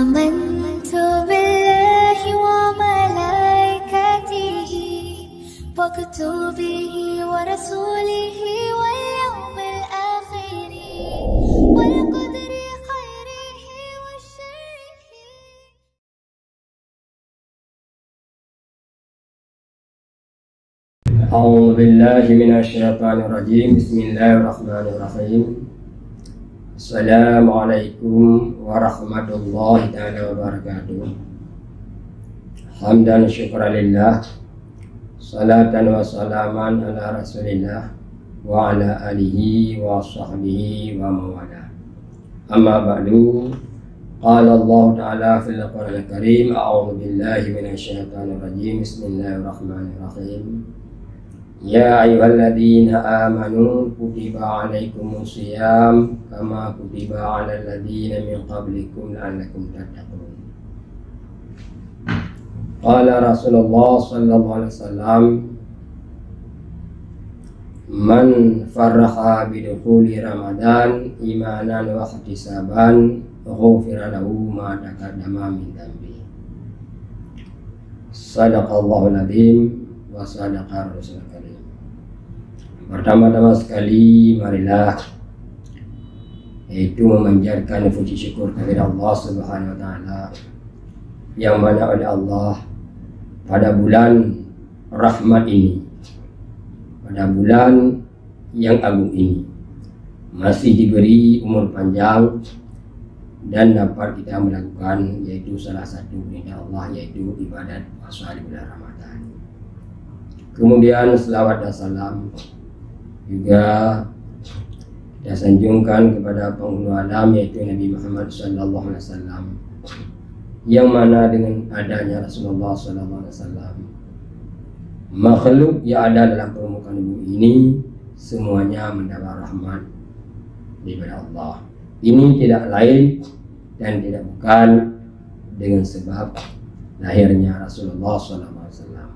آمنت بالله وملائكته وكتبه ورسوله واليوم الآخر والقدر خيره وشره. أعوذ بالله من الشيطان الرجيم. بسم الله الرحمن الرحيم. Assalamualaikum warahmatullahi ta'ala wabarakatuh. Hamdan syukran lillah, salatan wa salaman ala rasulillah wa ala alihi wa sahbihi wa mawala. Amma ba'du, qala Allah ta'ala fil Qur'anil Karim, a'udzu billahi minasy syaithanir rajim. Bismillahirrahmanirrahim. Ya ayyuhalladzina amanu kutiba alaikumus syiyam kama kutiba alal ladzina min qablikum la'allakum tattaqun. Qala Rasulullah sallallahu alaihi wasallam, man farraha bidukhuli Ramadan imanan wa ihtisaban ghufira lahu ma taqaddama min dhanbi. Shadaqallahul adzim wa sadaqa rasulul karim. Pertama-tama sekali marilah yaitu memanjatkan puji syukur kepada Allah Subhanahu wa taala yang mana oleh Allah pada bulan rahmat ini, pada bulan yang agung ini masih diberi umur panjang dan dapat kita melakukan yaitu salah satu perintah Allah yaitu ibadat puasa di bulan Ramadan. Kemudian selawat dan salam juga kita sanjungkan kepada penghulu alam yaitu Nabi Muhammad sallallahu alaihi wasallam, yang mana dengan adanya Rasulullah sallallahu alaihi wasallam makhluk yang ada dalam permukaan bumi ini semuanya mendapat rahmat daripada Allah. Ini tidak lain dan tidak bukan dengan sebab lahirnya Rasulullah sallallahu alaihi wasallam.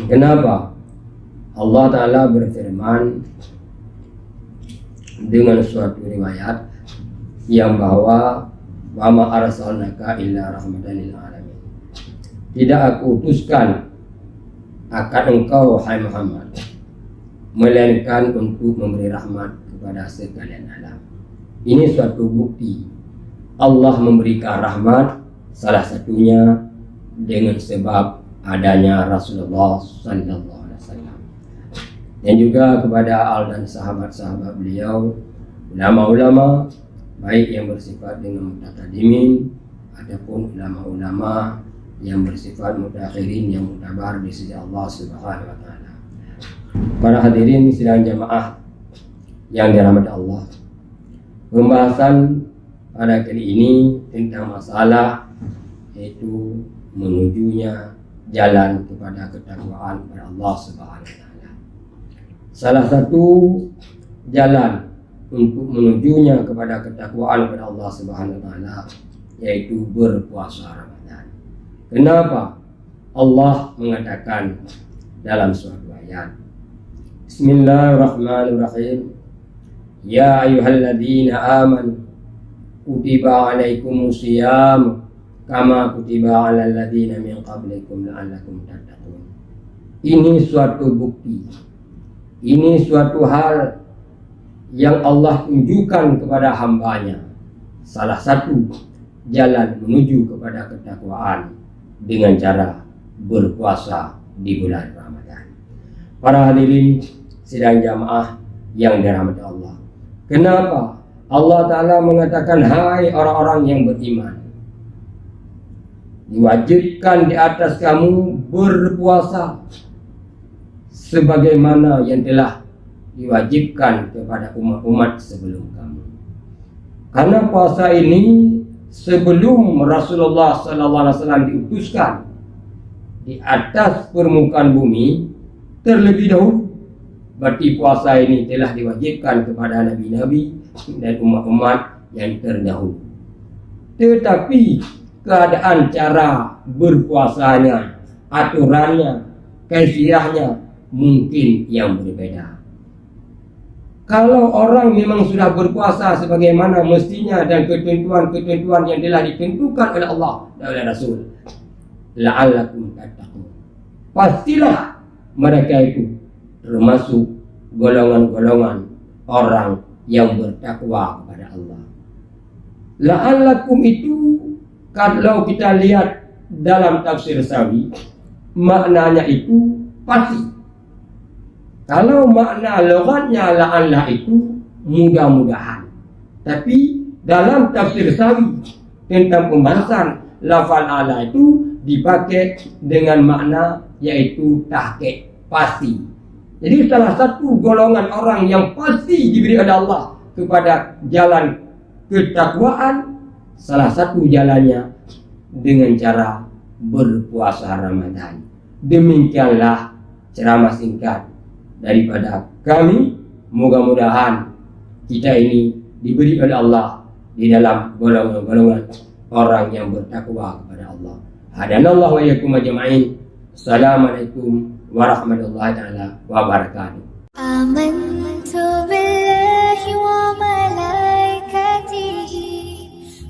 Kenapa? Allah Ta'ala berfirman dengan suatu riwayat yang bahwa wa ma arsalnaka illa rahmatan lil alamin. Tidak aku utuskan akan engkau hai Muhammad melainkan untuk memberi rahmat kepada sekalian alam. Ini suatu bukti Allah memberikan rahmat, salah satunya dengan sebab adanya Rasulullah sallallahu alaihi wasallam. Dan juga kepada al dan sahabat-sahabat beliau, ulama-ulama baik yang bersifat dengan mutaqaddimin ataupun ulama-ulama yang bersifat mutakhirin yang mutabar di sisi Allah Subhanahu wa taala. Para hadirin sidang jamaah yang dirahmati Allah, pembahasan pada kali ini tentang masalah yaitu menujunya jalan kepada ketakwaan kepada Allah Subhanahu wa taala. Salah satu jalan untuk menujunya kepada ketakwaan kepada Allah Subhanahu wa taala yaitu berpuasa Ramadan. Kenapa Allah mengatakan dalam suatu ayat, Bismillahirrahmanirrahim, ya ayyuhalladzina amanu kutiba alaikumus syiyam kama kutiba alal ladzina min qablikum la'allakum tattaqun. Ini suatu bukti, ini suatu hal yang Allah tunjukkan kepada hambanya, salah satu jalan menuju kepada ketakwaan dengan cara berpuasa di bulan Ramadan. Para hadirin sidang jamaah yang dirahmati Allah, kenapa Allah Ta'ala mengatakan hai orang-orang yang beriman, diwajibkan di atas kamu berpuasa sebagaimana yang telah diwajibkan kepada umat-umat sebelum kamu. Karena puasa ini sebelum Rasulullah sallallahu alaihi wasallam diutuskan di atas permukaan bumi terlebih dahulu. Berarti puasa ini telah diwajibkan kepada nabi-nabi dan umat-umat yang terdahulu. Tetapi keadaan cara berpuasanya, aturannya, kaifiahnya mungkin yang berbeda. Kalau orang memang sudah berpuasa sebagaimana mestinya dan ketentuan-ketentuan yang telah ditentukan oleh Allah dan oleh Rasul, la'allakum tattaqun, pastilah mereka itu termasuk golongan-golongan orang yang bertakwa kepada Allah. La'allakum itu kalau kita lihat dalam tafsir Sawi, maknanya itu pasti. Kalau makna loghatnya la'alla itu mudah-mudahan. Tapi dalam tafsir Sawi tentang pembahasan lafal ala itu dipakai dengan makna yaitu tahqiq, pasti. Jadi salah satu golongan orang yang pasti diberi oleh Allah kepada jalan ketakwaan, salah satu jalannya dengan cara berpuasa Ramadan. Demikianlah ceramah singkat daripada kami. Mudah-mudahan kita ini diberi oleh Allah di dalam golongan-golongan orang yang bertakwa kepada Allah. Hadanallahu wa iyyakum ajma'in. Assalamualaikum warahmatullahi taala wabarakatuh. آمنت بالله وملائكته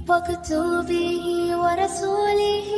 وكتبه ورسوله